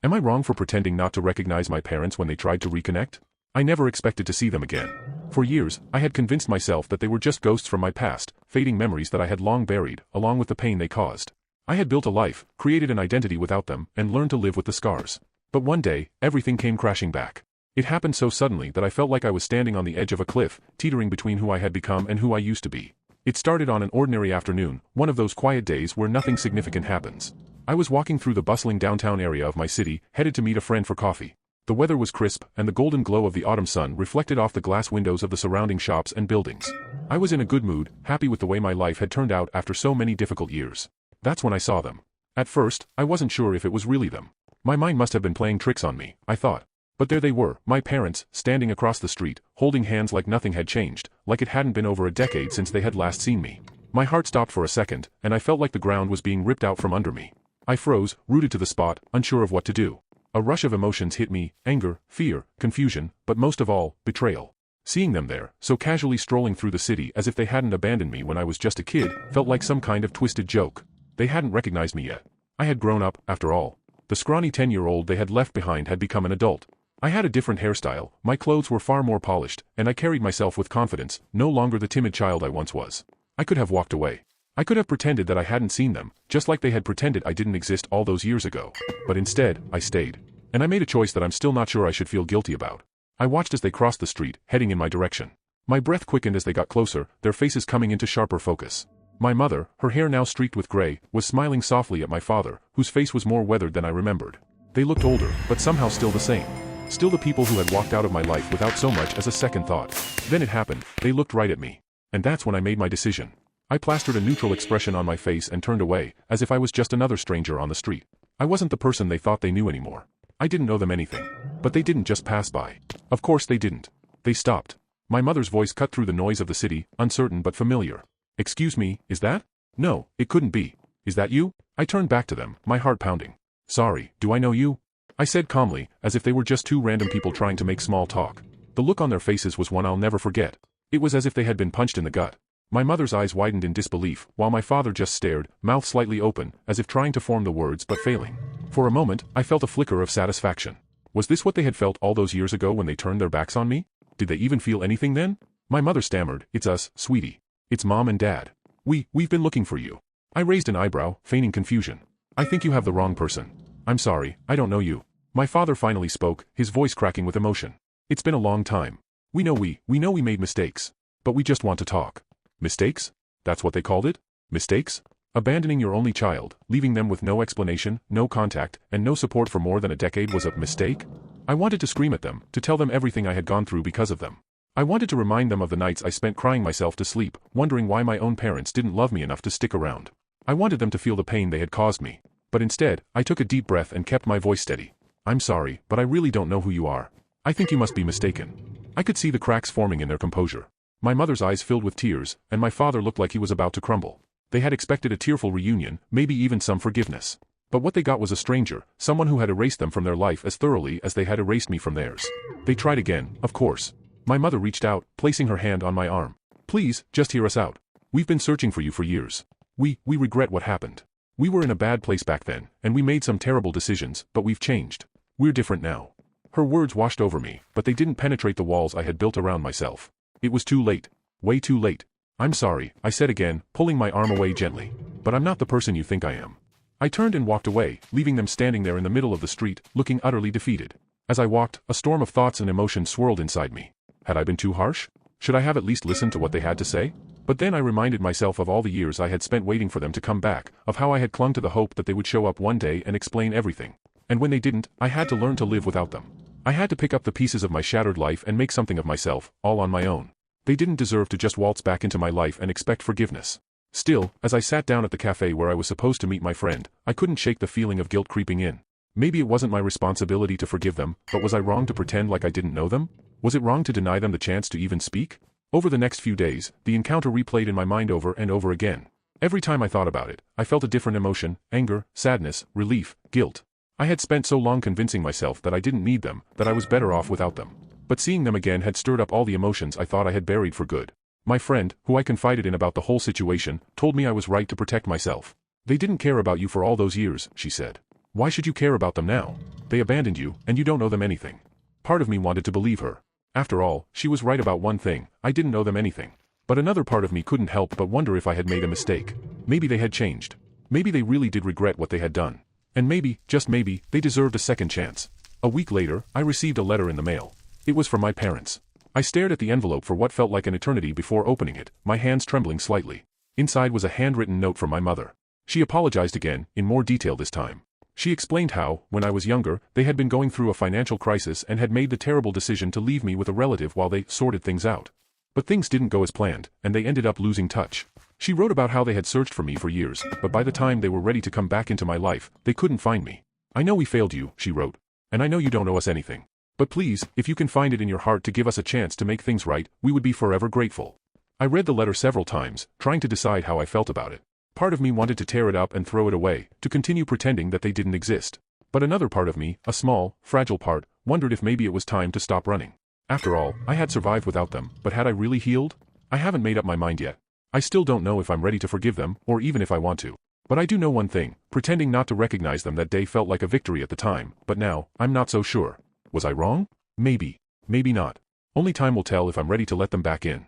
Am I wrong for pretending not to recognize my parents when they tried to reconnect? I never expected to see them again. For years, I had convinced myself that they were just ghosts from my past, fading memories that I had long buried, along with the pain they caused. I had built a life, created an identity without them, and learned to live with the scars. But one day, everything came crashing back. It happened so suddenly that I felt like I was standing on the edge of a cliff, teetering between who I had become and who I used to be. It started on an ordinary afternoon, one of those quiet days where nothing significant happens. I was walking through the bustling downtown area of my city, headed to meet a friend for coffee. The weather was crisp, and the golden glow of the autumn sun reflected off the glass windows of the surrounding shops and buildings. I was in a good mood, happy with the way my life had turned out after so many difficult years. That's when I saw them. At first, I wasn't sure if it was really them. My mind must have been playing tricks on me, I thought. But there they were, my parents, standing across the street, holding hands like nothing had changed, like it hadn't been over a decade since they had last seen me. My heart stopped for a second, and I felt like the ground was being ripped out from under me. I froze, rooted to the spot, unsure of what to do. A rush of emotions hit me, anger, fear, confusion, but most of all, betrayal. Seeing them there, so casually strolling through the city as if they hadn't abandoned me when I was just a kid, felt like some kind of twisted joke. They hadn't recognized me yet. I had grown up, after all. The scrawny 10-year-old they had left behind had become an adult. I had a different hairstyle, my clothes were far more polished, and I carried myself with confidence, no longer the timid child I once was. I could have walked away. I could have pretended that I hadn't seen them, just like they had pretended I didn't exist all those years ago. But instead, I stayed. And I made a choice that I'm still not sure I should feel guilty about. I watched as they crossed the street, heading in my direction. My breath quickened as they got closer, their faces coming into sharper focus. My mother, her hair now streaked with gray, was smiling softly at my father, whose face was more weathered than I remembered. They looked older, but somehow still the same. Still the people who had walked out of my life without so much as a second thought. Then it happened, they looked right at me. And that's when I made my decision. I plastered a neutral expression on my face and turned away, as if I was just another stranger on the street. I wasn't the person they thought they knew anymore. I didn't know them anything. But they didn't just pass by. Of course they didn't. They stopped. My mother's voice cut through the noise of the city, uncertain but familiar. "Excuse me, is that? No, it couldn't be. Is that you?" I turned back to them, my heart pounding. "Sorry, do I know you?" I said calmly, as if they were just two random people trying to make small talk. The look on their faces was one I'll never forget. It was as if they had been punched in the gut. My mother's eyes widened in disbelief, while my father just stared, mouth slightly open, as if trying to form the words but failing. For a moment, I felt a flicker of satisfaction. Was this what they had felt all those years ago when they turned their backs on me? Did they even feel anything then? My mother stammered, "It's us, sweetie. It's Mom and Dad. We've been looking for you." I raised an eyebrow, feigning confusion. "I think you have the wrong person. I'm sorry, I don't know you." My father finally spoke, his voice cracking with emotion. "It's been a long time. We know we made mistakes. But we just want to talk." Mistakes? That's what they called it? Mistakes? Abandoning your only child, leaving them with no explanation, no contact, and no support for more than a decade was a mistake? I wanted to scream at them, to tell them everything I had gone through because of them. I wanted to remind them of the nights I spent crying myself to sleep, wondering why my own parents didn't love me enough to stick around. I wanted them to feel the pain they had caused me. But instead, I took a deep breath and kept my voice steady. "I'm sorry, but I really don't know who you are. I think you must be mistaken." I could see the cracks forming in their composure. My mother's eyes filled with tears, and my father looked like he was about to crumble. They had expected a tearful reunion, maybe even some forgiveness. But what they got was a stranger, someone who had erased them from their life as thoroughly as they had erased me from theirs. They tried again, of course. My mother reached out, placing her hand on my arm. "Please, just hear us out. We've been searching for you for years. We regret what happened. We were in a bad place back then, and we made some terrible decisions, but we've changed. We're different now." Her words washed over me, but they didn't penetrate the walls I had built around myself. It was too late. Way too late. "I'm sorry," I said again, pulling my arm away gently. "But I'm not the person you think I am." I turned and walked away, leaving them standing there in the middle of the street, looking utterly defeated. As I walked, a storm of thoughts and emotions swirled inside me. Had I been too harsh? Should I have at least listened to what they had to say? But then I reminded myself of all the years I had spent waiting for them to come back, of how I had clung to the hope that they would show up one day and explain everything. And when they didn't, I had to learn to live without them. I had to pick up the pieces of my shattered life and make something of myself, all on my own. They didn't deserve to just waltz back into my life and expect forgiveness. Still, as I sat down at the cafe where I was supposed to meet my friend, I couldn't shake the feeling of guilt creeping in. Maybe it wasn't my responsibility to forgive them, but was I wrong to pretend like I didn't know them? Was it wrong to deny them the chance to even speak? Over the next few days, the encounter replayed in my mind over and over again. Every time I thought about it, I felt a different emotion: anger, sadness, relief, guilt. I had spent so long convincing myself that I didn't need them, that I was better off without them. But seeing them again had stirred up all the emotions I thought I had buried for good. My friend, who I confided in about the whole situation, told me I was right to protect myself. "They didn't care about you for all those years," she said. Why should you care about them now? They abandoned you, and you don't owe them anything. Part of me wanted to believe her. After all, she was right about one thing, I didn't owe them anything. But another part of me couldn't help but wonder if I had made a mistake. Maybe they had changed. Maybe they really did regret what they had done. And maybe, just maybe, they deserved a second chance. A week later, I received a letter in the mail. It was from my parents. I stared at the envelope for what felt like an eternity before opening it, my hands trembling slightly. Inside was a handwritten note from my mother. She apologized again, in more detail this time. She explained how, when I was younger, they had been going through a financial crisis and had made the terrible decision to leave me with a relative while they sorted things out. But things didn't go as planned, and they ended up losing touch. She wrote about how they had searched for me for years, but by the time they were ready to come back into my life, they couldn't find me. I know we failed you, she wrote. And I know you don't owe us anything. But please, if you can find it in your heart to give us a chance to make things right, we would be forever grateful. I read the letter several times, trying to decide how I felt about it. Part of me wanted to tear it up and throw it away, to continue pretending that they didn't exist. But another part of me, a small, fragile part, wondered if maybe it was time to stop running. After all, I had survived without them, but had I really healed? I haven't made up my mind yet. I still don't know if I'm ready to forgive them, or even if I want to. But I do know one thing, pretending not to recognize them that day felt like a victory at the time, but now, I'm not so sure. Was I wrong? Maybe. Maybe not. Only time will tell if I'm ready to let them back in.